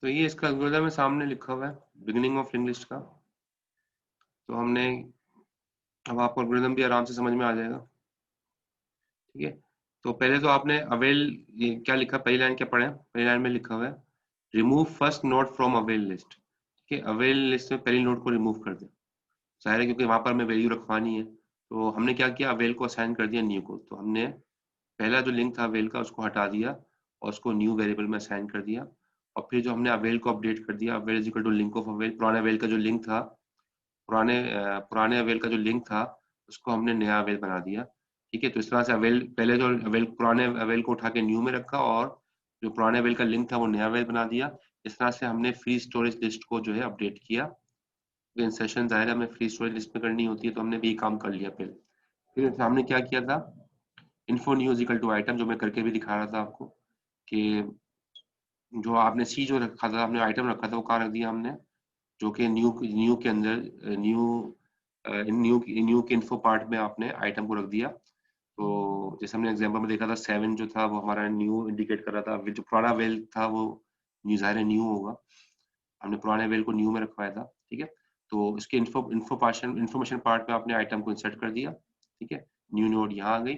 तो ये इसका एल्गोरिथम में सामने लिखा हुआ है बिगिनिंग ऑफ लिंक लिस्ट का। तो हमने अब आपको एल्गोरिथम भी आराम से समझ में आ जाएगा। ठीक है, तो पहले तो आपने अवेल, ये क्या लिखा, पहली लाइन क्या पढ़े, पहली लाइन में लिखा हुआ है remove first node from avail list. ठीक है, अवेल लिस्ट में पहली नोड को रिमूव कर दे। जाहिर है क्योंकि वहां पर हमें वैल्यू रखवानी है, तो हमने क्या किया, अवेल को असाइन कर दिया न्यू को। तो हमने पहला जो लिंक था अवेल का उसको हटा दिया और उसको न्यू वेरिएबल में असाइन कर दिया। और फिर जो हमने अवेल को अपडेट कर दिया, avail is equal to link of avail, पुराने अवेल का जो लिंक था, पुराने अवेल का जो लिंक था उसको हमने नया अवेल बना दिया। ठीक है, तो इस तरह से अवेल, पहले जो अवेल पुराने अवेल को उठा के न्यू में रखा और जो पुराने अवेल का लिंक था वो नया अवेल बना दिया। इस तरह से हमने फ्री स्टोरेज लिस्ट को जो है अपडेट किया। इंसर्शन जाहिर है हमें फ्री स्टोरेज लिस्ट में करनी होती है, तो हमने भी काम कर लिया पहले। फिर हमने क्या किया था, info new is equal to item, जो मैं करके भी दिखा रहा था आपको कि जो आपने सी जो रखा था, आपने आइटम रखा था वो कहाँ रख दिया हमने, जो कि न्यू न्यू के अंदर न्यू न्यू न्यू के इन्फो पार्ट में आपने आइटम को रख दिया। तो जैसे हमने एग्जांपल में देखा था 7 जो था वो हमारा न्यू इंडिकेट कर रहा था, जो पुराना वेल था वो न्यू, जाहिर है न्यू होगा, हमने पुराने वेल को न्यू में रखवाया था। ठीक है, तो इसके इन्फॉर्मेशन पार्ट में आपने आइटम को इंसर्ट कर दिया। ठीक है, न्यू नोड यहाँ आ गई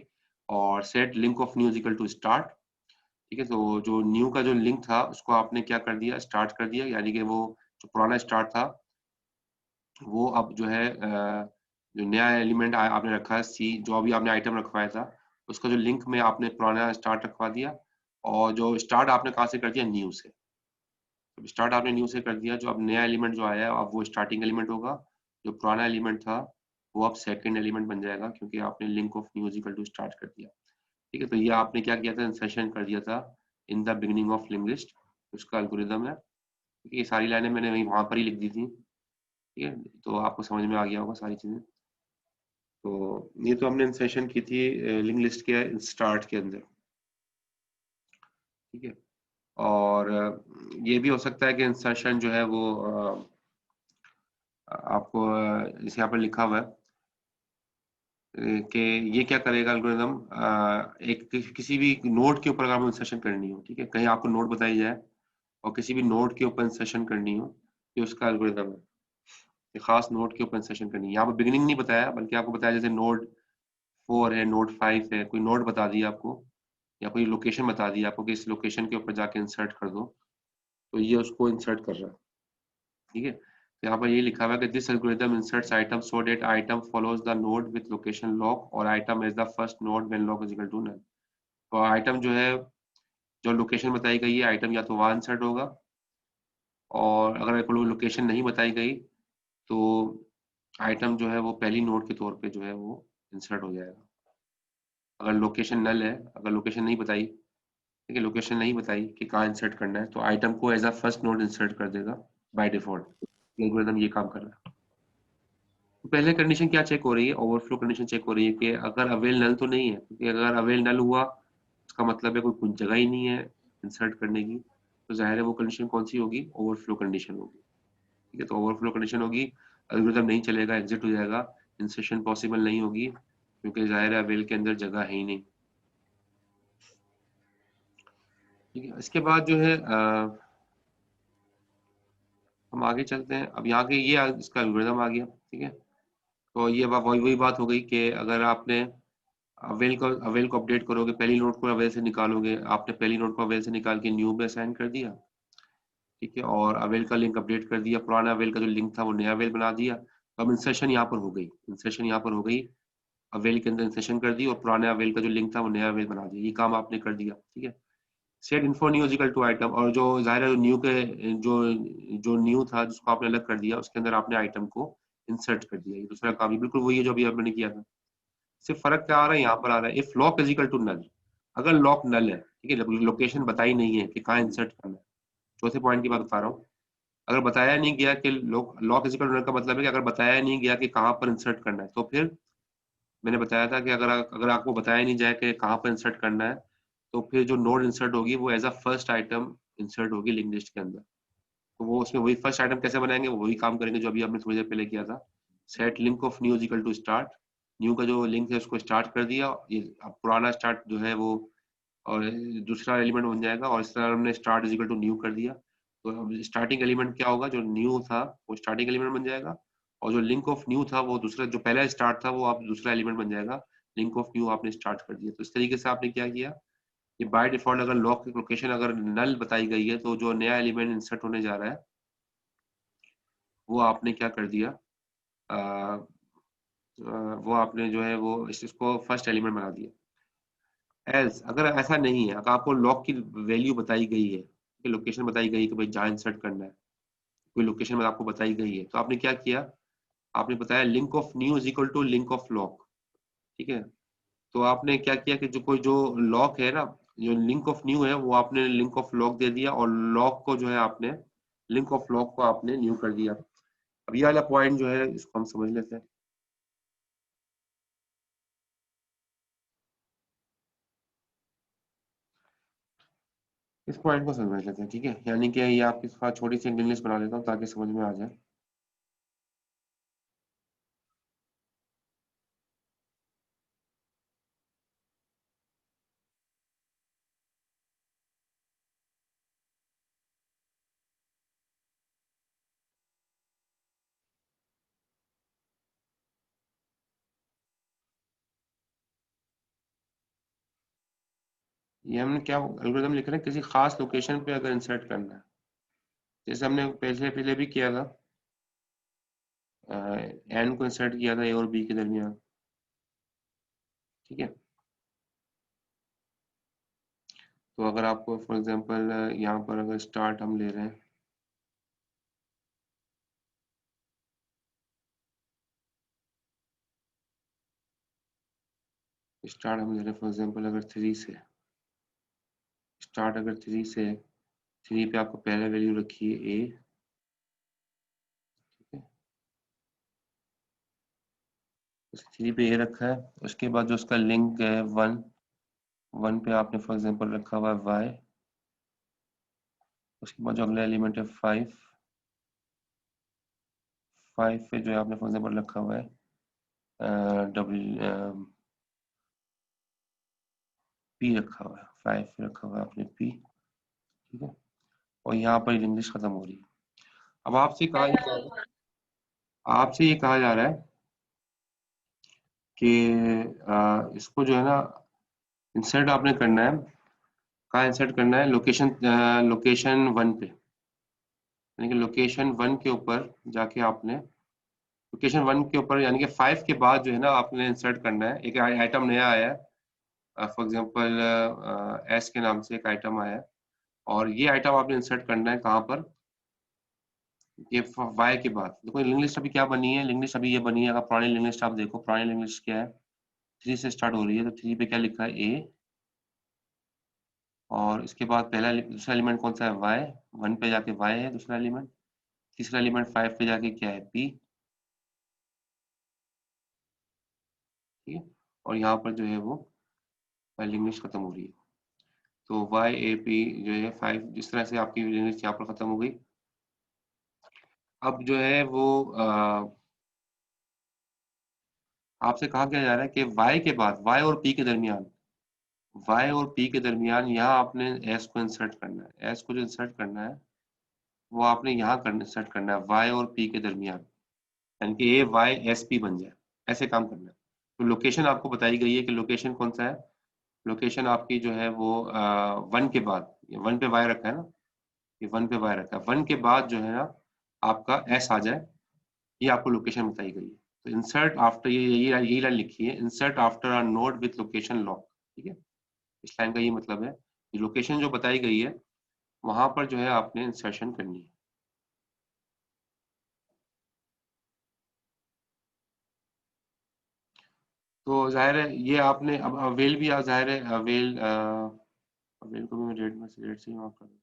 और set link of new equal to start. ठीक है, तो जो न्यू का जो लिंक था उसको आपने क्या कर दिया, स्टार्ट कर दिया, यानी कि वो जो पुराना स्टार्ट था वो अब जो है जो नया एलिमेंट आपने रखा है सी, जो अभी आपने आइटम रखवाया था उसका जो लिंक में आपने पुराना स्टार्ट रखवा दिया। और जो स्टार्ट आपने कहाँ से कर दिया, न्यू से। तो स्टार्ट आपने न्यू से कर दिया, जो अब नया एलिमेंट जो आया है अब वो स्टार्टिंग एलिमेंट होगा। जो पुराना एलिमेंट था वो अब सेकंड एलिमेंट बन जाएगा, क्योंकि आपने link of new equal to start कर दिया। ठीक है, तो ये आपने क्या किया था, इंसर्शन कर दिया था in the beginning of link list. उसका एल्गोरिदम है, क्योंकि ये सारी लाइनें मैंने वहीं वहां पर ही लिख दी थी। ठीक है, तो आपको समझ में आ गया होगा सारी चीजें। तो ये तो हमने इंसर्शन की थी लिंक लिस्ट के स्टार्ट के अंदर। ठीक है, और ये भी हो सकता है कि इंसर्शन जो है वो आपको जैसे यहाँ पर लिखा हुआ है कि ये क्या करेगा एल्गोरिदम, एक किसी भी नोड के ऊपर अगर आपको इंसर्शन करनी हो, ठीक है, कहीं आपको नोड बताई जाए और किसी भी नोड के ऊपर इंसर्शन करनी हो, ये उसका एल्गोरिदम है। ये खास नोड के ऊपर इंसर्शन करनी है, यहाँ पर बिगिनिंग नहीं बताया बल्कि आपको बताया जैसे नोड 4 है, नोड 5 है, कोई नोड बता दिया आपको या कोई लोकेशन बता दी आपको कि इस लोकेशन के ऊपर जाके इंसर्ट कर दो, तो ये उसको इंसर्ट कर रहा है। ठीक है, तो यहाँ पर ये लिखा हुआ है कि this algorithm inserts item so that item follows the node with location loc और item is the first node when loc is equal to null. तो आइटम जो है, जो लोकेशन बताई गई है आइटम या तो वहाँ इंसर्ट होगा, और अगर कोई लोकेशन नहीं बताई गई तो आइटम जो है वो पहली नोड के तौर पे जो है वो इंसर्ट हो जाएगा। अगर लोकेशन नल है, अगर लोकेशन नहीं बताई, ठीक है, लोकेशन नहीं बताई कि कहाँ इंसर्ट करना है, तो आइटम को as a first node insert कर देगा बाय डिफॉल्ट। एल्गोरिथम ये काम कर रहा है। तो पहले कंडीशन क्या चेक हो रही है, ओवरफ्लो कंडीशन चेक हो रही है कि अगर अवेल नल तो नहीं है, क्योंकि अगर अवेल नल हुआ उसका मतलब है कोई जगह ही नहीं है इंसर्ट करने की, तो जाहिर है वो कंडीशन कौन सी होगी, ओवरफ्लो कंडीशन होगी। ठीक है, तो ओवरफ्लो कंडीशन होगी, एल्गोरिथम नहीं चलेगा, एग्जिट हो जाएगा, इंसर्शन पॉसिबल नहीं होगी, क्योंकि जाहिर है अवेल के अंदर जगह है ही नहीं। ठीक है, इसके बाद जो है हम आगे चलते हैं। अब यहाँ के ये इसका एल्गोरिथम आ गया। ठीक है, तो ये वही वही बात हो गई कि अगर आपने अवेल को अपडेट करोगे, पहली नोड को अवेल से निकालोगे, आपने पहली नोड को अवेल से निकाल के न्यू में असाइन कर दिया। ठीक है, और अवेल का लिंक अपडेट कर दिया, पुराना अवेल का जो लिंक था वो नया अवेल बना दिया। तो अब इंसर्शन यहाँ पर हो गई, इंसर्शन यहाँ पर हो गई, अवेल के अंदर इंसर्शन कर दी और पुराने अवेल का जो लिंक था वो नया अवेल बना दिया, ये काम आपने कर दिया। ठीक है, set info new equal to item, और जो जाहिर है न्यू के जो जो न्यू था जिसको आपने अलग कर दिया उसके अंदर आपने आइटम को इंसर्ट कर दिया। ये दूसरा काम ही बिल्कुल वही है जो अभी आपने किया था, सिर्फ फर्क क्या आ रहा है, यहाँ पर आ रहा है if loc is equal to null. अगर लॉक नल है, ठीक है, लोकेशन बताई नहीं है कि कहाँ इंसर्ट करना है, चौथे पॉइंट की बात बता रहा हूँ। अगर बताया नहीं गया कि loc is equal to null का मतलब है कि अगर बताया नहीं गया कि कहाँ पर इंसर्ट करना है, तो फिर मैंने बताया था कि अगर आपको बताया नहीं जाए कि कहाँ पर इंसर्ट करना है, तो फिर जो नोड इंसर्ट होगी वो as a first item insert होगी लिंक लिस्ट के अंदर। तो वो उसमें वही फर्स्ट आइटम कैसे बनाएंगे, वो वही काम करेंगे जो अभी आपने थोड़ी देर पहले किया था। Set link of new equal to start, new का जो लिंक है उसको स्टार्ट कर दिया, ये अब पुराना स्टार्ट जो है वो और दूसरा एलिमेंट बन जाएगा, और इस तरह हमने start is equal to new कर दिया। तो अब स्टार्टिंग एलिमेंट क्या होगा, जो न्यू था वो स्टार्टिंग एलिमेंट बन जाएगा, और जो लिंक ऑफ न्यू था वो दूसरा, जो पहला स्टार्ट था वो आप दूसरा एलिमेंट बन जाएगा। लिंक ऑफ न्यू आपने स्टार्ट कर दिया। तो इस तरीके से आपने क्या किया कि बाय डिफॉल्ट अगर लॉक की लोकेशन अगर नल बताई गई है, तो जो नया एलिमेंट इंसर्ट होने जा रहा है वो आपने क्या कर दिया, अ, वो आपने जो है वो इसको फर्स्ट एलिमेंट बना दिया। एल्स अगर ऐसा नहीं है, अगर आपको लॉक की वैल्यू बताई गई है, कि लोकेशन बताई गई है कि भाई जहाँ इंसर्ट करना है, कोई लोकेशन में आपको बताई गई है, तो आपने क्या किया, आपने बताया link of new is equal to link of loc. ठीक है, तो आपने क्या किया कि जो कोई जो लॉक है ना, जो लिंक ऑफ न्यू है वो आपने लिंक ऑफ लॉक दे दिया, और लॉक को जो है आपने लिंक ऑफ लॉक को आपने न्यू कर दिया। अब ये वाला पॉइंट जो है इसको हम समझ लेते हैं। इस पॉइंट को समझ लेते हैं, ठीक है, यानी कि ये आपके साथ छोटी सी इंग्लिश बना लेता हूँ ताकि समझ में आ जाए। ये हमने क्या एल्गोरिथम लिख रहे हैं, किसी खास लोकेशन पे अगर इंसर्ट करना है, जैसे हमने पहले पहले भी किया था, एन को इंसर्ट किया था ए और बी के दरमियान। ठीक है, तो अगर आपको फॉर एग्जांपल यहाँ पर अगर स्टार्ट हम ले रहे हैं, स्टार्ट हम ले रहे हैं फॉर एग्जांपल अगर थ्री से, स्टार्ट अगर थ्री से, थ्री पे आपको पहला वैल्यू रखी है ए। ठीक है, उस थ्री पे ए रखा है, उसके बाद जो उसका लिंक है वन, वन पे आपने फॉर एग्जांपल रखा हुआ है वाई, उसके बाद जो अगला एलिमेंट है फाइव, फाइव पे जो है आपने फॉर एग्जांपल रखा हुआ है डब्ल्यू, पी रखा हुआ है, फाइव पे रखा हुआ है आपने पी। ठीक है, और यहाँ पर इंग्लिश खत्म हो रही है। अब आपसे ये कहा जा रहा है कि इसको जो है ना इंसर्ट आपने करना है, कहाँ इंसर्ट करना है, लोकेशन, लोकेशन वन पे, यानी कि लोकेशन वन के ऊपर जाके आपने, लोकेशन वन के ऊपर यानी कि फाइव के बाद जो है ना आपने इंसर्ट करना है। एक आइटम नया आया है, फॉर एग्जांपल एस के नाम से एक आइटम आया है, और ये आइटम आपने इंसर्ट करना है कहाँ पर, ये वाई के बाद। देखो लिंक लिस्ट अभी क्या बनी है, लिंक लिस्ट अभी ये बनी है, अगर पुरानी लिंक लिस्ट आप देखो, पुरानी लिंक लिस्ट क्या है, थ्री से स्टार्ट हो रही है, तो थ्री पे क्या लिखा है ए, और इसके बाद पहला दूसरा एलिमेंट कौन सा है वाई, वन पे जाके वाई है दूसरा एलिमेंट, तीसरा एलिमेंट फाइव पे जाके क्या है पी। ठीक है, और यहाँ पर जो है वो लिंक लिस्ट खत्म हो रही है। तो वाई ए पी जो है फाइव, जिस तरह से आपकी लिंक लिस्ट यहाँ पर खत्म हो गई। अब जो है वो आपसे कहा क्या जा रहा है कि वाई के बाद, वाई और पी के दरमियान, वाई और पी के दरमियान यहाँ आपने एस को इंसर्ट करना है, एस को जो इंसर्ट करना है वो आपने यहाँ करना इंसर्ट करना है वाई और पी के दरमियान, यानी कि ए वाई एस पी बन जाए, ऐसे काम करना है। तो लोकेशन आपको बताई गई है कि लोकेशन कौन सा है, लोकेशन आपकी जो है वो वन के बाद, वन पे वाई रखा है ना, ये वन पे वाई रखा है, वन के बाद जो है ना आपका एस आ जाए, ये आपको लोकेशन बताई गई है। तो इंसर्ट आफ्टर, ये यही लाइन लिखी है, insert after a node with location lock. ठीक है, इस लाइन का ये मतलब है कि लोकेशन जो बताई गई है वहां पर जो है आपने इंसर्शन करनी है। तो जाहिर है ये आपने अब अवेल भी जाहिर है अवेल, अवेल को भी मैं रेड में से रेड से ही मार्क कर दूँ।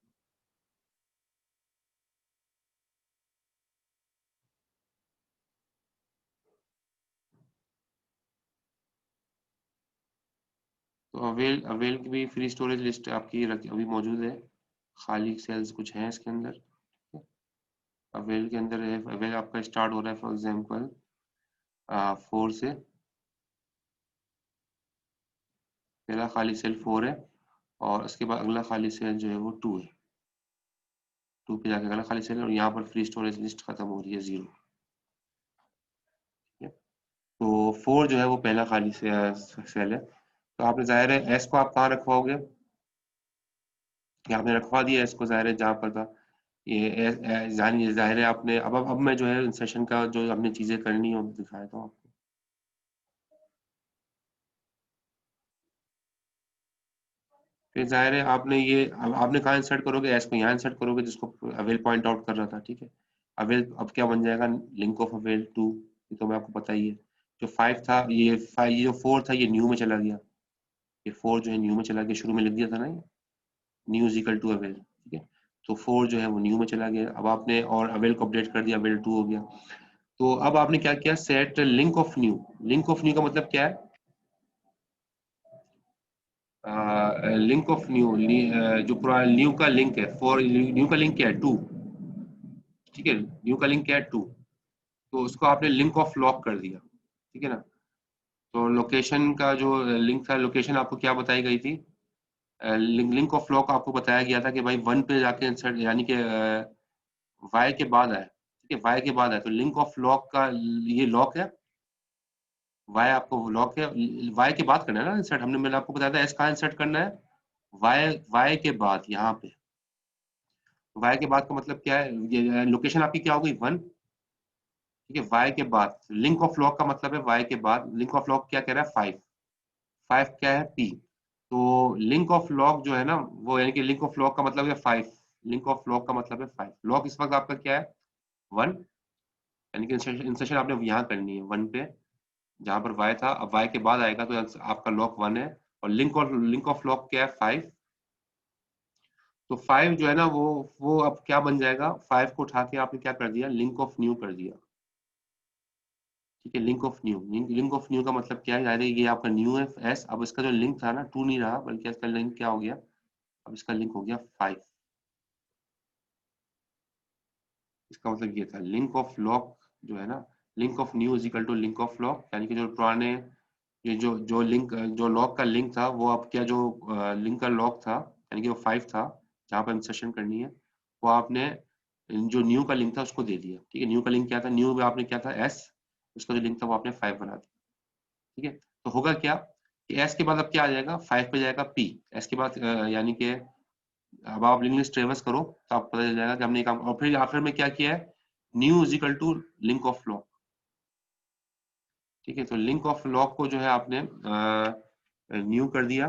तो अवेल, अवेल की भी फ्री स्टोरेज लिस्ट आपकी अभी मौजूद है, खाली सेल्स कुछ हैं इसके अंदर। अवेल के अंदर है, अवेल आपका स्टार्ट हो रहा है फॉर एग्जांपल फोर से, पहला खाली सेल फोर है, और उसके बाद अगला खाली सेल जो है वो टू है। 2 पे जाके अगला खाली सेल है और यहाँ पर फ्री स्टोरेज लिस्ट खत्म हो रही है 0। तो 4 जो है वो पहला खाली सेल है। तो आपने जाहिर है एस को आप कहाँ रखवाओगे, आपने रखवा दिया इसको जाहिर है जहाँ पर था ये जाहिर है आपने अब मैं जो है सेशन का जो हमने चीजें करनी है वो दिखाया था आपको। फिर जाहिर है आपने ये अब आपने कहाँ इंसर्ट करोगे, एस को यहाँ इंसर्ट करोगे जिसको अवेल पॉइंट आउट कर रहा था, ठीक है। अवेल अब क्या बन जाएगा, लिंक ऑफ अवेल 2, ये तो मैं आपको पता ही है। जो 5 था ये 5, ये जो 4 था ये न्यू में चला गया, ये 4 जो है न्यू में चला गया, शुरू में लिख दिया था ना ये new is equal to avail, ठीक है। तो 4 जो है वो न्यू में चला गया। अब आपने और अवेल को अपडेट कर दिया, अवेल 2 हो गया। तो अब आपने क्या किया, set link of new. Link of new का मतलब क्या है, लिंक ऑफ न्यू, जो पुराना न्यू का लिंक है, फॉर न्यू का लिंक क्या है 2, ठीक है। न्यू का लिंक क्या है 2, तो उसको आपने लिंक ऑफ लॉक कर दिया, ठीक है ना। तो लोकेशन का जो लिंक था, लोकेशन आपको क्या बताई गई थी, लिंक ऑफ लॉक आपको बताया गया था कि भाई 1 पे जाके इंसर्ट यानी कि वाई के बाद आए, ठीक है, वाई के बाद आए। तो लिंक ऑफ लॉक का ये लॉक है, वाई आपको लॉक है, वाई के बाद करना है ना इंसर्ट, हमने मैंने आपको बताया था एस कहाँ इंसर्ट करना है, वाई वाई के बाद यहाँ पे। वाई के बाद का मतलब क्या है, ये लोकेशन आपकी क्या हो गई 1, ठीक है। वाई के बाद लिंक ऑफ लॉक का मतलब है वाई के बाद, लिंक ऑफ लॉक क्या कह रहा है 5, 5 क्या है पी। तो लिंक ऑफ लॉक जो है ना वो यानी कि लिंक ऑफ लॉक का मतलब है 5, लिंक ऑफ लॉक का मतलब है 5। लॉक इस वक्त आपका क्या है 1, यानी कि इंसर्शन आपने यहाँ करनी है 1 पे जहां पर वाई था, अब वाई के बाद आएगा तो आपका लॉक 1 है। और लिंक ऑफ लॉक क्या है 5। तो 5 जो है ना वो अब क्या बन जाएगा, 5 को उठा के आपने क्या कर दिया, लिंक ऑफ न्यू कर दिया, ठीक है। Link of new, link of new का मतलब क्या है, यानी ये आपका न्यू है एस, अब इसका जो लिंक था ना 2 नहीं रहा बल्कि इसका लिंक क्या हो गया, अब इसका लिंक हो गया 5। इसका मतलब ये था लिंक ऑफ लॉक जो है ना, link of new is equal to link of loc, यानी कि जो पुराने ये जो लिंक जो लॉक का लिंक था वो अब क्या, जो लिंक का लॉक था यानी कि वो 5 था जहां पर इंसर्शन करनी है, वो आपने जो न्यू का लिंक था उसको दे दिया, ठीक है। न्यू का लिंक क्या था, न्यू में आपने क्या था एस, उसका जो लिंक था वो आपने 5 बना दिया, ठीक है। तो होगा क्या कि एस के बाद अब क्या आ जाएगा, 5 पे जाएगा पी, एस के बाद यानी कि अब आप लिंक लिस्ट ट्रेवर्स करो तो आपको पता चल जाएगा कि हमने काम, और फिर आखिर में क्या किया है, new is equal to link of loc, ठीक है। तो लिंक ऑफ लॉक को जो है आपने न्यू कर दिया,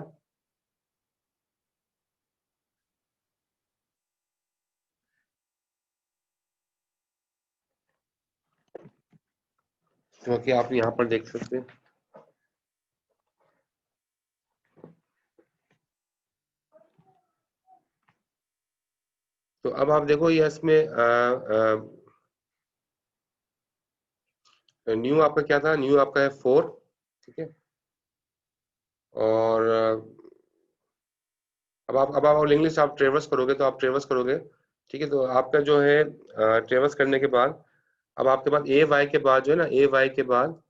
क्योंकि आप यहाँ पर देख सकते हैं। तो अब आप देखो ये इसमें न्यू आपका क्या था, न्यू आपका है 4, ठीक है। और अब आप लिंक लिस्ट आप ट्रेवर्स करोगे तो आप ट्रेवर्स करोगे, ठीक है। तो आपका जो है ट्रेवर्स करने के बाद अब आपके पास ए वाई के बाद जो है ना, ए वाई के बाद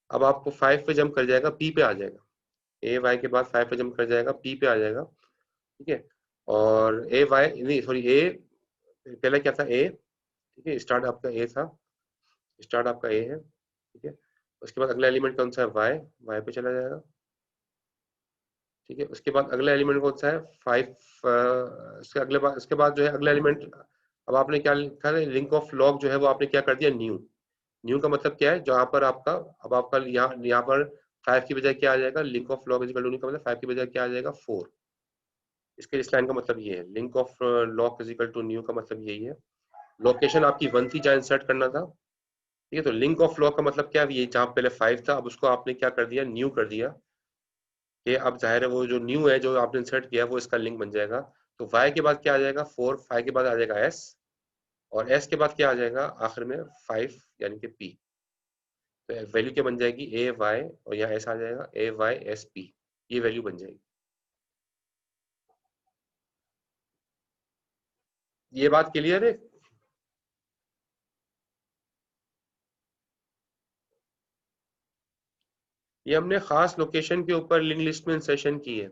अब आपको 5 पे जंप कर जाएगा, पी पे आ जाएगा। ए वाई के बाद 5 पे जंप कर जाएगा, पी पे आ जाएगा, ठीक है। और ए वाई नहीं सॉरी ए, पहले क्या था ए, ठीक है, स्टार्ट आपका ए था, स्टार्ट आपका ए है, ठीक है। उसके बाद अगला एलिमेंट कौन सा है, वाई, वाई पे चला जाएगा, ठीक है। उसके बाद अगला एलिमेंट कौन सा है 5, उसके बाद जो है अगला एलिमेंट, अब आपने क्या लिखा है, लिंक ऑफ लॉग जो है वो आपने क्या कर दिया न्यू। न्यू का मतलब क्या है, जहां पर आपका अब आपका यहाँ पर 5 की बजाय क्या आ जाएगा, link of loc is equal to का मतलब 5 की बजाय क्या आ जाएगा 4। इसके इस लाइन का मतलब ये है, link of loc is equal to new का मतलब यही है। लोकेशन आपकी 1 थी जहाँ इंसर्ट करना था, ठीक है। तो लिंक ऑफ लॉग का मतलब क्या है, ये जहाँ पहले 5 था अब उसको आपने क्या कर दिया, न्यू कर दिया, कि अब जाहिर है वो जो न्यू है जो आपने इंसर्ट किया वो इसका लिंक बन जाएगा। तो वाई के बाद क्या आ जाएगा 4, 5 के बाद आ जाएगा एस, और एस के बाद क्या आ जाएगा आखिर में 5 यानी कि पी। तो वैल्यू क्या बन जाएगी, ए वाई और यहाँ एस आ जाएगा, ए वाई एस पी, ये वैल्यू बन जाएगी। ये बात क्लियर है। ये हमने खास लोकेशन के ऊपर लिंक लिस्ट में इंसर्शन की है।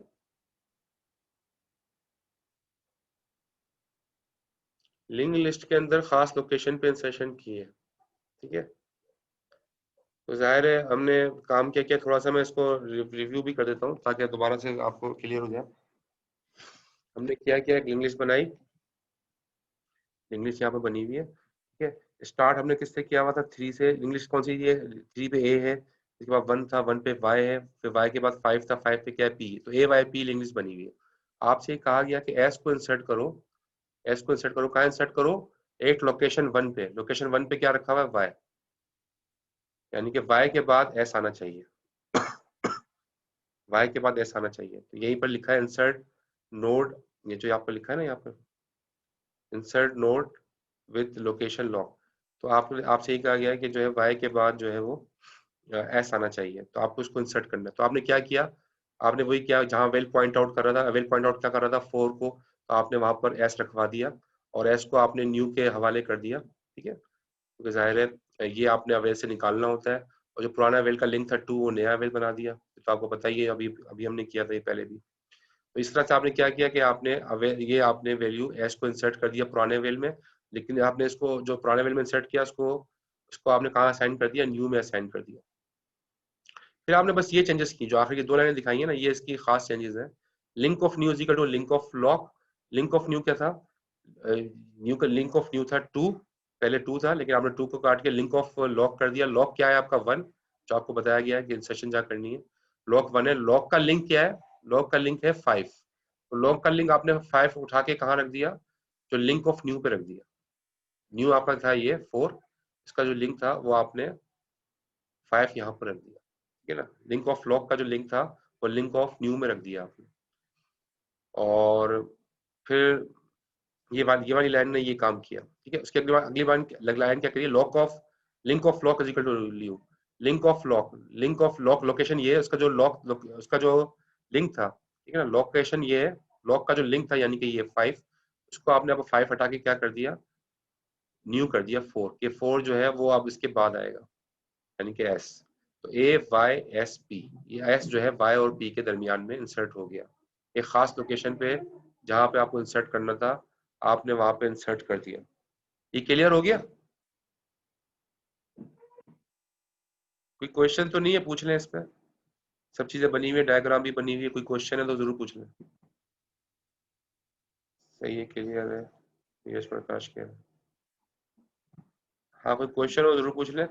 लिंक लिस्ट के अंदर खास लोकेशन पे इंसर्शन की है, ठीक है। तो जाहिर है हमने काम क्या किया, थोड़ा सा मैं इसको रिव्यू भी कर देता हूँ ताकि दोबारा से आपको क्लियर हो जाए। हमने क्या किया, एक लिंक लिस्ट बनाई, लिंक लिस्ट यहाँ पे बनी हुई है, ठीक है। स्टार्ट हमने किससे किया हुआ था, 3 से। लिंक लिस्ट कौन सी है, 3 पे ए है, इसके बाद 1 था, 1 पे वाई है, फिर वाई के बाद 5 था, 5 पे क्या है, पी। तो ए वाई पी लिंक लिस्ट बनी हुई है। आपसे कहा गया कि एस को इंसर्ट करो, एस को इंसर्ट करो, कहाँ इंसर्ट करो, एक लोकेशन 1 पे। लोकेशन 1 पे क्या रखा हुआ है, वाई, यानी कि वाई के बाद एस आना चाहिए, वाई के बाद एस आना चाहिए। तो यहीं पर लिखा है इंसर्ट नोड, ये जो यहाँ पर लिखा है ना, यहाँ पर insert node with location lock. तो आप आपसे ये कहा गया है कि जो है वाई के बाद जो है वो एस आना चाहिए, तो आपको उसको इंसर्ट करना है। तो आपने क्या किया, आपने वही किया जहां वेल पॉइंट आउट कर रहा था, वेल पॉइंट आउट क्या कर रहा था, 4 को, तो आपने वहां पर एस रखवा दिया और एस को आपने न्यू के हवाले कर दिया, ठीक है। क्योंकि जाहिर है ये आपने अवेल से निकालना होता है, और जो पुराना अवेल का लिंक था 2 वो नया अवेल बना दिया। तो आपको पता ही है, अभी अभी हमने किया था ये पहले भी। तो इस तरह से आपने क्या किया कि आपने अवेल, ये आपने वैल्यू एस को इंसर्ट कर दिया पुराने अवेल में, लेकिन आपने इसको जो पुराने अवेल में इंसर्ट किया उसको उसको आपने कहाँ असाइन कर दिया, न्यू में असाइन कर दिया। फिर आपने बस ये चेंजेस की, जो आखिर की 2 लाइनें दिखाई है ना, ये इसकी खास चेंजेस है। Link of new is equal to link of loc. Link of new क्या था, न्यू का लिंक ऑफ न्यू था 2, पहले 2 था, लेकिन आपने 2 को काट के लिंक ऑफ लॉक कर दिया। लॉक क्या है आपका 1, जो आपको बताया गया है कि इंसर्शन जहाँ करनी है, लॉक 1 है। लॉक का लिंक क्या है, लॉक का लिंक है 5। तो लॉक का लिंक आपने 5 उठा के कहाँ रख दिया, जो लिंक ऑफ न्यू पे रख दिया। न्यू आपका था ये 4, इसका जो लिंक था वो आपने 5 यहाँ पर रख दिया, ठीक है ना। लिंक ऑफ लॉक का जो लिंक था वो लिंक ऑफ न्यू में रख दिया आपने। और फिर ये वाली लाइन ने ये काम किया, ठीक है। उसके अगली लाइन क्या करिए, loc of, link of loc is equal to new. Link of loc, link of loc location ये है, उसका जो लॉक उसका जो लिंक था, ठीक है ना, लोकेशन ये है, लॉक का जो लिंक था यानी कि ये 5, उसको आपने अब 5 हटा के क्या कर दिया, न्यू कर दिया 4। के 4 जो है वो अब इसके बाद आएगा, यानी कि एस। तो ए वाई एस पी, ये एस जो है वाई और पी के दरमियान में इंसर्ट हो गया, एक खास लोकेशन पे जहां पे आपको इंसर्ट करना था, आपने वहां पे इंसर्ट कर दिया। ये क्लियर हो गया, कोई क्वेश्चन तो नहीं है, पूछ लें इस पे। सब चीजें बनी हुई है, डायग्राम भी बनी हुई है, कोई क्वेश्चन है तो जरूर पूछ लें। सही है, क्लियर है, यश प्रकाश के। हाँ, कोई क्वेश्चन हो जरूर पूछ लें,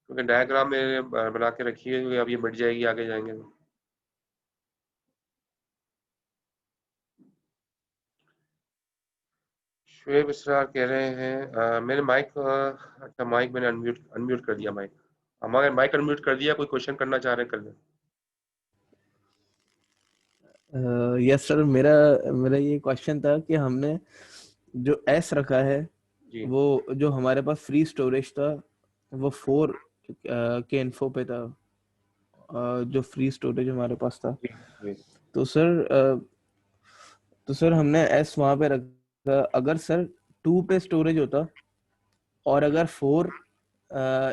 क्योंकि डायग्राम में बना के रखी है, अब ये मिट जाएगी आगे जाएंगे तो। शुएब इसरार कह रहे हैं मेरे माइक, अच्छा माइक मैंने अनम्यूट अनम्यूट कर दिया माइक। हमारे माइक अनम्यूट कर दिया, कोई क्वेश्चन करना चाह रहे हैं कर लें। यस सर, मेरा मेरा ये क्वेश्चन था कि हमने जो एस रखा है, जी वो जो हमारे पास फ्री स्टोरेज था वो 4 के इन्फो पे था, जो फ्री स्टोरेज हमारे पास था। जी जी। तो सर हमने एस वहां पे रखा। अगर सर 2 पे स्टोरेज होता और अगर 4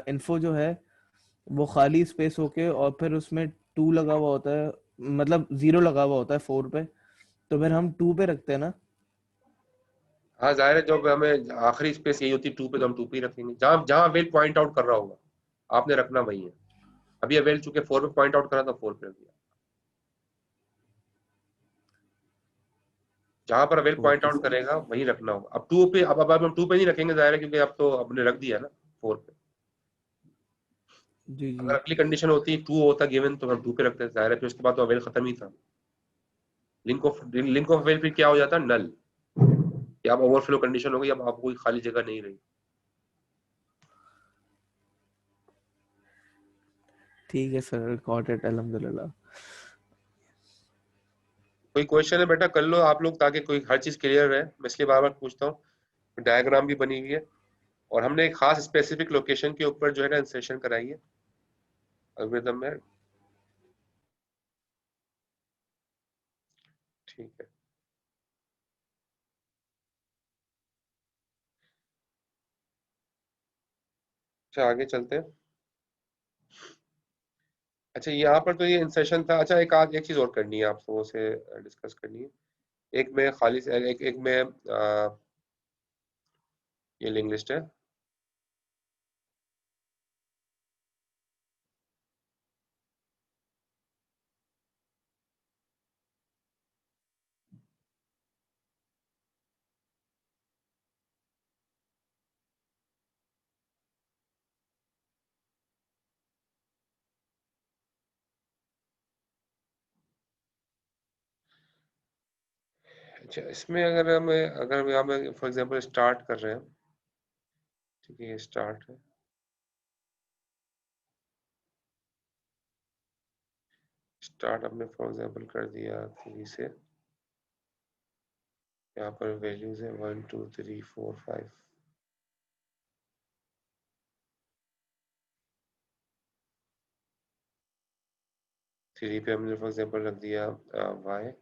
इन्फो जो है वो खाली स्पेस होके और फिर उसमें 2 लगा हुआ होता है, मतलब 0 लगा हुआ होता है 4 पे, तो फिर हम 2 पे रखते हैं ना। हाँ जाहिर है, जब हमें आखिरी स्पेस यही होती है 2 पे, तो हम 2 पे ही रखेंगे, जहाँ जहाँ वेल पॉइंट आउट कर रहा होगा आपने रखना वही है। अभी वेल चूंकि 4 पे पॉइंट आउट करा था, 4 पे रख दिया। जहां पर well point okay out sir. करेगा वही रखना होगा। अब 2 पे, अब हम 2 पे नहीं रखेंगे जाहिर है, क्योंकि अब तो हमने रख दिया ना 4 पे। जी अगर जी। अगली कंडीशन होती 2 होता गिवन, तो हम 2 पे रखते, जाहिर है, फिर उसके बाद तो अवेल खत्म ही था। लिंक ऑफ अवेल फिर क्या हो जाता, नल, कि अब ओवरफ्लो कंडीशन हो गई, अब आपको कोई खाली जगह नहीं रही। ठीक है सर, गॉट इट, अल्हम्दुलिल्लाह। कोई क्वेश्चन है बेटा, कर लो आप लोग, ताकि कोई हर चीज क्लियर रहे, मैं इसलिए बार बार पूछता हूँ। डायग्राम भी बनी हुई है, और हमने एक खास स्पेसिफिक लोकेशन के ऊपर जो है ना इंसर्शन कराई है एल्गोरिथम में, ठीक है। अच्छा आगे चलते हैं। अच्छा यहाँ पर तो ये इंसर्शन था। अच्छा एक चीज और करनी है आप लोगों से डिस्कस करनी है, एक में खाली एक में ये लिंक लिस्ट है, अच्छा इसमें अगर यहाँ पे फॉर एग्जांपल स्टार्ट कर रहे हैं, ठीक है ये स्टार्ट है, स्टार्ट हमने फॉर एग्जांपल कर दिया 3 से, यहाँ पर वैल्यूज है 1 2 3 4 5, 3 पे हमने फॉर एग्जांपल रख दिया y,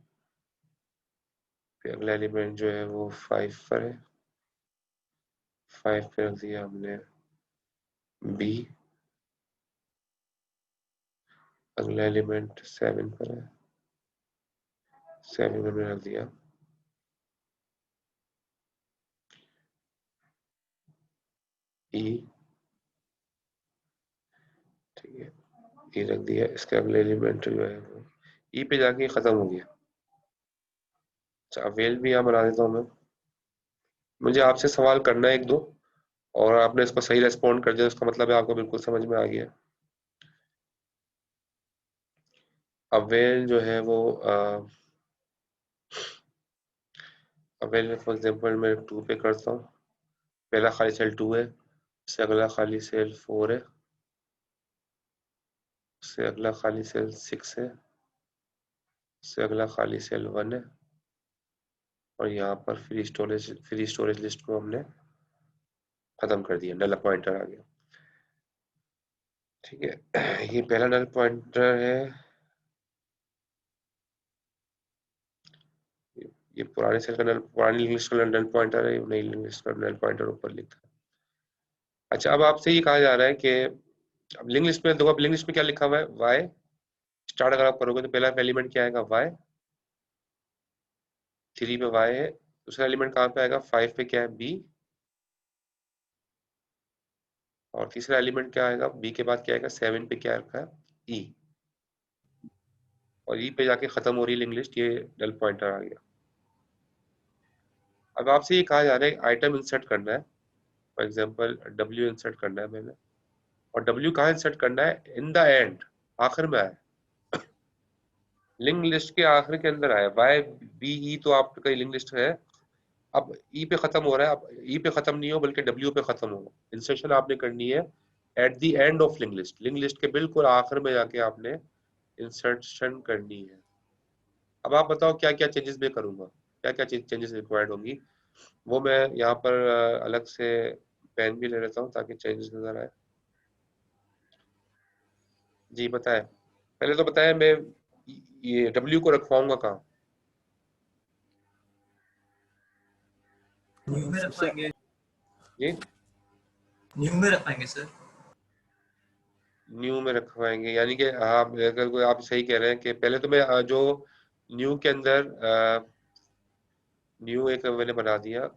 फिर अगला एलिमेंट जो है वो 5 पर है, 5 पे रख दिया हमने b, अगला एलिमेंट 7 पर है, 7 पे हमने रख दिया e, ठीक है e रख दिया, इसका अगला एलिमेंट जो है वो e पे जाके खत्म हो गया। अच्छा अवेल भी यहाँ बना देता हूँ मैं, मुझे आपसे सवाल करना है एक दो, और आपने इसको सही रेस्पॉन्ड कर दिया, उसका मतलब है आपको बिल्कुल समझ में आ गया। अवेल जो है वो अवेल फॉर एग्जांपल मैं 2 पे करता हूँ, पहला खाली सेल 2 है, इससे अगला खाली सेल 4 है, इससे अगला खाली सेल 6 है, इससे अगला खाली सेल 1 है, और यहाँ पर फ्री स्टोरेज लिस्ट को हमने खत्म कर दिया, नल पॉइंटर आ गया। ठीक है ये पहला नल पॉइंटर है, ये पुराने सेल का पुरानी लिस्ट का नल पॉइंटर है, नई लिस्ट का नल पॉइंटर ऊपर लिखा है। अच्छा अब आपसे ये कहा जा रहा है कि अब लिंक लिस्ट में देखो, अब लिंक लिस्ट में क्या लिखा हुआ है y, स्टार्ट अगर आप करोगे तो पहला एलिमेंट क्या आएगा y, 3 पे y है, दूसरा एलिमेंट कहाँ पे आएगा 5 पे क्या है b, और तीसरा एलिमेंट क्या आएगा b के बाद क्या आएगा 7 पे क्या रखा है e, और e पे जाके खत्म हो रही है लिंक लिस्ट, ये नल पॉइंटर आ गया। अब आपसे ये कहा जा रहा है आइटम इंसर्ट करना है, फॉर एग्जांपल w इंसर्ट करना है मैंने, और w कहाँ इंसर्ट करना है, इन द एंड, आखिर में आए, लिंक लिस्ट के आखिर के अंदर आया y b e, तो आपका लिंक लिस्ट है, अब ई पे खत्म हो रहा है, अब ई पे खत्म नहीं हो बल्कि डब्ल्यू पे खत्म हो, इंसर्शन आपने करनी है at the end of link list, link list के बिल्कुल आखिर में जाके आपने इंसर्शन करनी है। अब आप बताओ क्या क्या चेंजेस मैं करूंगा, क्या क्या चेंजेस रिक्वायर्ड होंगी, वो मैं यहाँ पर अलग से पेन भी ले लेता हूँ ताकि चेंजेस नजर आए। जी बताए, पहले तो बताया मैं ये डब्ल्यू को रखवाऊंगा कहाँ, न्यू में रखवाएंगे, जी न्यू में रखवाएंगे सर, न्यू में रखवाएंगे, यानी कि हाँ अगर कोई आप सही कह रहे हैं कि पहले तो मैं जो न्यू के अंदर न्यू एक मैंने बना दिया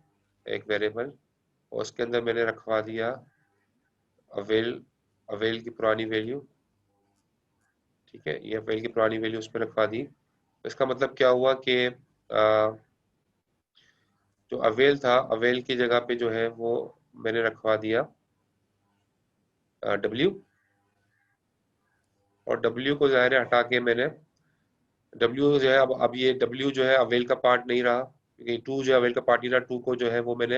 एक वेरिएबल, और उसके अंदर मैंने रखवा दिया अवेल, अवेल की पुरानी वैल्यू, ठीक है ये अवेल की पुरानी वैल्यू उसमें रखवा दी। तो इसका मतलब क्या हुआ कि जो अवेल था, अवेल की जगह पे जो है वो मैंने रखवा दिया डब्ल्यू, और डब्ल्यू को ज़ाहिर है हटा के मैंने डब्ल्यू जो है, अब ये डब्ल्यू जो है अवेल का पार्ट नहीं रहा, क्योंकि टू जो है अवेल का पार्ट नहीं रहा, टू को जो है वो मैंने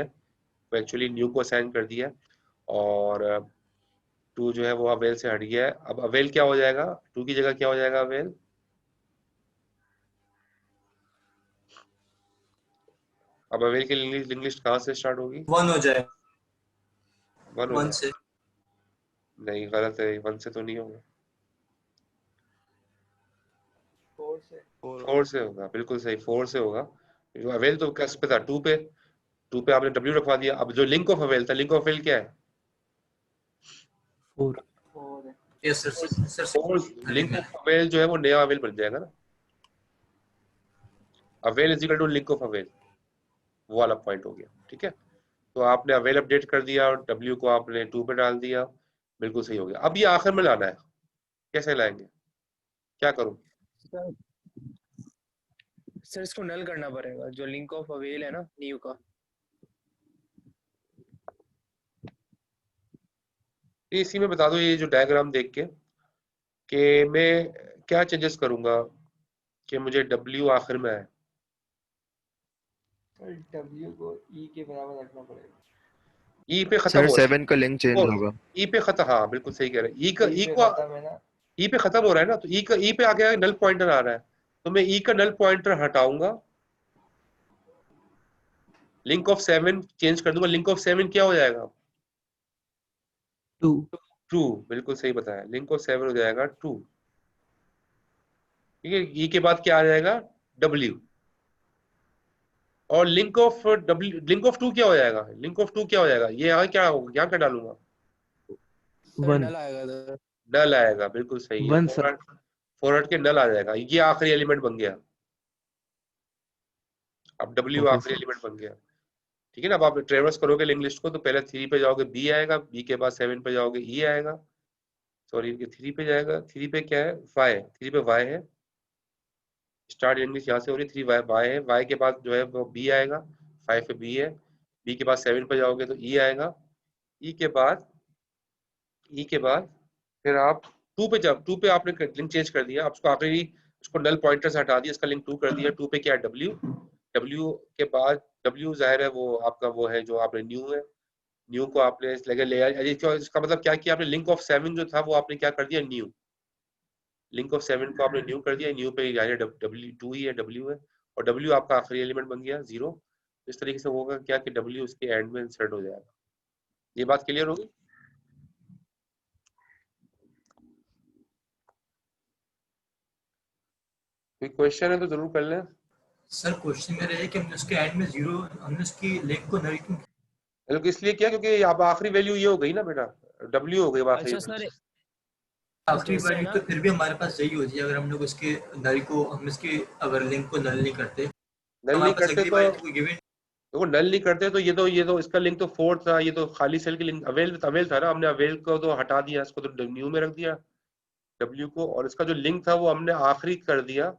एक्चुअली न्यू को असाइन कर दिया, और टू जो है वो अवेल से हट गया है। अब अवेल क्या हो जाएगा, टू की जगह क्या हो जाएगा अवेल, अब अवेल की लिंक लिस्ट कहाँ से स्टार्ट होगी, 1 हो जाए, 1 हो 1 जाए, से, नहीं गलत है, 1 से तो नहीं होगा, 4 से होगा, बिल्कुल सही 4 से होगा। जो अवेल तो किस पे था, 2 पे, 2 पे आपने डब्ल्यू रखवा दिया, अब जो लिंक ऑफ अवेल था, लिंक ऑफ अवेल क्या है 4। Yes sir, sir 4, link of avail जो है वो नया अवेल बन जाएगा ना, avail is equal to link of avail, वो वाला पॉइंट हो गया। ठीक है, तो आपने अवेल अपडेट कर दिया और डब्ल्यू को आपने 2 पे डाल दिया, बिल्कुल सही हो गया। अब ये आखिर में लाना है, कैसे लाएंगे, क्या करूं? सर सर इसको नल करना पड़ेगा, जो लिंक ऑफ अवेल है ना न्यू का। ये इसी में बता दो, ये जो डायग्राम देख के कि मैं क्या चेंजेस करूंगा कि मुझे डब्ल्यू आखिर में आए। डब्ल्यू को ई के बराबर रखना पड़ेगा। ई पे खत्म सर हो रहा 7 का लिंक चेंज है, होगा। ई पे खत्म, हाँ बिल्कुल सही कह रहे हैं। ई का ई पे को खत्म है ना, ई पे खत्म हो रहा है ना, तो ई का ई पे आगे नल पॉइंटर आ रहा है, तो मैं ई का नल पॉइंटर हटाऊंगा, लिंक ऑफ 7 चेंज कर दूंगा। लिंक ऑफ 7 क्या हो जाएगा? 2। ट्रू, बिल्कुल सही बताया, लिंक ऑफ 7 हो जाएगा ट्रू। ठीक है, ई के बाद क्या आ जाएगा? डब्ल्यू। और link of W, link of 2 क्या हो जाएगा? लिंक ऑफ 2 क्या हो जाएगा? ये यहाँ क्या होगा, यहाँ क्या डालूंगा? सर 1 नल आएगा सर। नल आएगा, बिल्कुल सही है, 1 सर। फॉरवर्ड के नल आ जाएगा, ये आखिरी एलिमेंट बन गया। अब डब्ल्यू ओके आखिरी सर। एलिमेंट बन गया। ठीक है ना, अब आप ट्रेवर्स करोगे लिंक लिस्ट को, तो पहले 3 पे जाओगे बी आएगा, बी के बाद 7 पे जाओगे ई आएगा, सॉरी 3 पे जाएगा, 3 पे क्या है? वाई, 3 पे वाई है, स्टार्ट इंग्लिश यहाँ से हो रही, 3 वाई वाई है, वाई के बाद जो है वो बी आएगा, 5 पे बी है, बी के बाद 7 पे जाओगे तो ई आएगा, ई के बाद फिर आप 2 पे जाओ, 2 पे आपने लिंक चेंज कर दिया, अब उसको आखिरी उसको नल पॉइंटर से हटा दिया, इसका लिंक 2 कर दिया, 2 पे क्या है? डब्ल्यू, डब्ल्यू के बाद डब्ल्यू जाहिर है वो आपका वो है जो आपने न्यू है, न्यू को आपने लगे ले आया, इसका मतलब क्या किया आपने? लिंक ऑफ 7 जो था वो आपने क्या कर दिया? न्यू, लिंक ऑफ 7 को आपने न्यू कर दिया, न्यू पे यानी डब्ल्यू 2 ही है, डब्ल्यू है, और डब्ल्यू आपका आखिरी एलिमेंट बन गया 0। इस तरीके से होगा क्या कि डब्ल्यू उसके एंड में इंसर्ट हो जाएगा। ये बात क्लियर होगी? कोई क्वेश्चन है तो जरूर कर लें। सर क्वेश्चन मेरा है कि हमने उसके एंड में जीरो, हमने उसकी लिंक को नल क्यों? लोग इसलिए किया क्योंकि अब आखिरी वैल्यू ये हो गई ना बेटा, डब्ल्यू हो गई आखिरी। अच्छा सर आखिरी जैसे वैल्यू ना तो फिर भी हमारे पास यही होती है, अगर हम लोग इसके नल को, हम इसके अगर लिंक को नल नहीं करते, नल हमारे नहीं पास करते अगली तो वैल्यू तो कोई गिवन। देखो, नल नहीं करते तो ये तो इसका लिंक तो 4 था, ये तो खाली सेल की लिंक अवेल था ना, हमने अवेल को तो हटा दिया, इसको तो न्यू में रख दिया डब्ल्यू को, और इसका जो लिंक था वो हमने आखिरी कर दिया,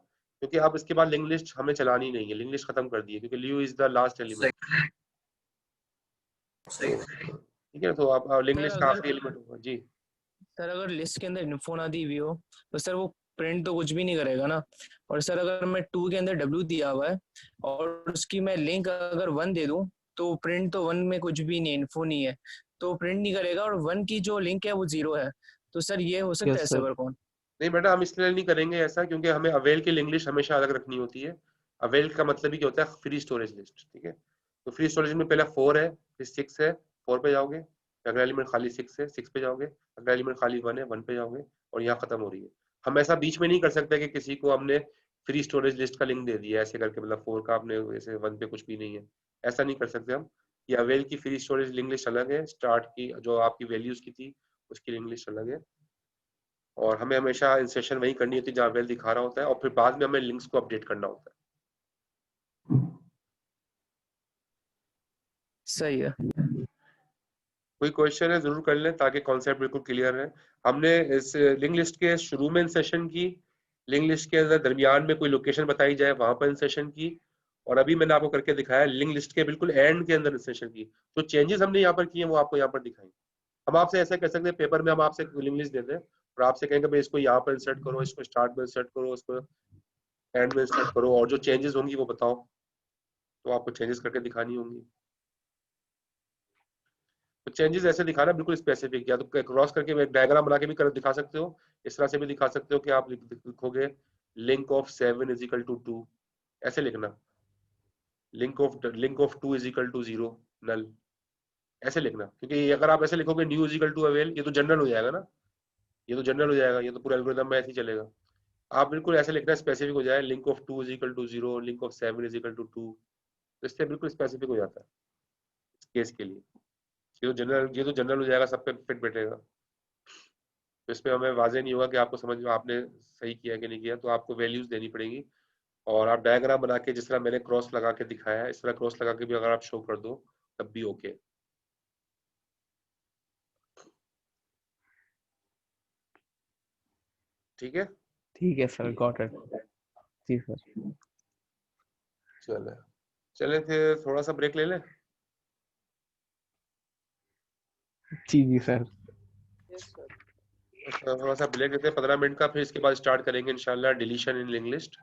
क्योंकि अब इसके बाद लिंक लिस्ट हमें चलानी नहीं है, लिंक लिस्ट खत्म कर दी है, क्योंकि ल्यू इज द लास्ट एलिमेंट। सही। ठीक है, तो अब लिंक सर लिस्ट का अगर आखिरी एलिमेंट होगा जी। सर अगर लिस्ट के अंदर इन्फो ना दी हुई हो तो सर वो प्रिंट तो कुछ भी नहीं करेगा ना। और सर अगर मैं 2 के अंदर डब्ल्यू दिया हुआ है और उसकी मैं लिंक अगर 1 दे दूं तो प्रिंट तो 1 में कुछ भी नहीं, इन्फो नहीं है, तो प्रिंट नहीं करेगा, और 1 की जो लिंक है वो 0 है। तो सर ये हो सकता है यस सर। सर्वर कौन? नहीं बेटा, हम इसलिए नहीं करेंगे ऐसा, क्योंकि हमें अवेल की लिंक लिस्ट हमेशा अलग रखनी होती है। अवेल का मतलब ही क्या होता है? Free storage list. ठीक है, तो फ्री स्टोरेज में पहला 4 है, फिर 6 है, 4 पे जाओगे, अगला एलिमेंट खाली 6 है, 6 पे जाओगे, अगला एलिमेंट खाली 1 है, 1 पे जाओगे, और यहाँ खत्म हो रही है। हम ऐसा बीच में नहीं कर सकते कि किसी को हमने फ्री स्टोरेज लिस्ट का लिंक दे दिया ऐसे करके, मतलब 4 का आपने ऐसे 1 पे कुछ भी नहीं है, ऐसा नहीं कर सकते हम। ये अवेल की फ्री स्टोरेज लिंक लिस्ट अलग है, स्टार्ट की जो आपकी वैल्यूज की थी उसकी लिंक लिस्ट अलग है, और हमें हमेशा इंसर्शन वही करनी होती है जहाँ वेल दिखा रहा होता है, और फिर बाद में हमें लिंक्स को अपडेट करना होता है। सही है। कोई क्वेश्चन है जरूर कर लें ताकि कॉन्सेप्ट बिल्कुल क्लियर है। हमने इस लिंक लिस्ट के शुरू में इंसर्शन की, लिंक लिस्ट के अंदर दरमियान में कोई लोकेशन बताई जाए वहां पर इंसर्शन की, और अभी मैंने आपको करके दिखाया लिंक लिस्ट के बिल्कुल एंड के अंदर इंसर्शन की। तो चेंजेस हमने यहाँ पर किए वो आपको यहाँ पर दिखाई। हम आपसे ऐसा कर सकते हैं, पेपर में हम आपसे लिंक लिस्ट देते हैं और आपसे कहेंगे भाई इसको यहाँ पर इंसर्ट करो, इसको स्टार्ट में इंसर्ट करो, इसको एंड में इंसर्ट करो, और जो चेंजेस होंगी वो बताओ, तो आपको चेंजेस करके दिखानी होंगी। तो चेंजेस ऐसे दिखाना बिल्कुल स्पेसिफिक, या तो क्रॉस करके एक डायग्राम बना के भी कर दिखा सकते हो, इस तरह से भी दिखा सकते हो कि आप लिखोगे link of 7 is equal to 2, ऐसे लिखना, link of 2 is equal to 0 null, ऐसे लिखना, क्योंकि अगर आप ऐसे लिखोगे new is equal to avail, ये तो जनरल हो जाएगा ना, ये तो जनरल हो जाएगा, ये तो पूरा एल्गोरिथम में ऐसे ही चलेगा। आप बिल्कुल ऐसे लिखना स्पेसिफिक हो जाए, link of 2 is equal to 0, link of 7 is equal to 2, तो इससे बिल्कुल स्पेसिफिक हो जाता है इस केस के लिए। ये तो जनरल हो जाएगा, सब पे फिट बैठेगा, तो इसमें हमें वाजे नहीं होगा कि आपको समझ में आपने सही किया कि नहीं किया, तो आपको वैल्यूज देनी पड़ेगी। और आप डायग्राम बना के जिस तरह मैंने क्रॉस लगा के दिखाया है इस तरह क्रॉस लगा के भी अगर आप शो कर दो तब भी ओके। ठीक है, ठीक है सर, गॉट इट। जी सर। चले फिर थोड़ा सा ब्रेक ले लें। जी सर। थोड़ा सा ब्रेक लेते हैं 15 मिनट का, फिर इसके बाद स्टार्ट करेंगे इंशाल्लाह डिलीशन इन लिंक लिस्ट।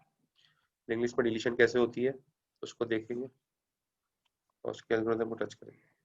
लिंक लिस्ट में डिलीशन कैसे होती है उसको देखेंगे और उसके एल्गोरिथम को टच करेंगे।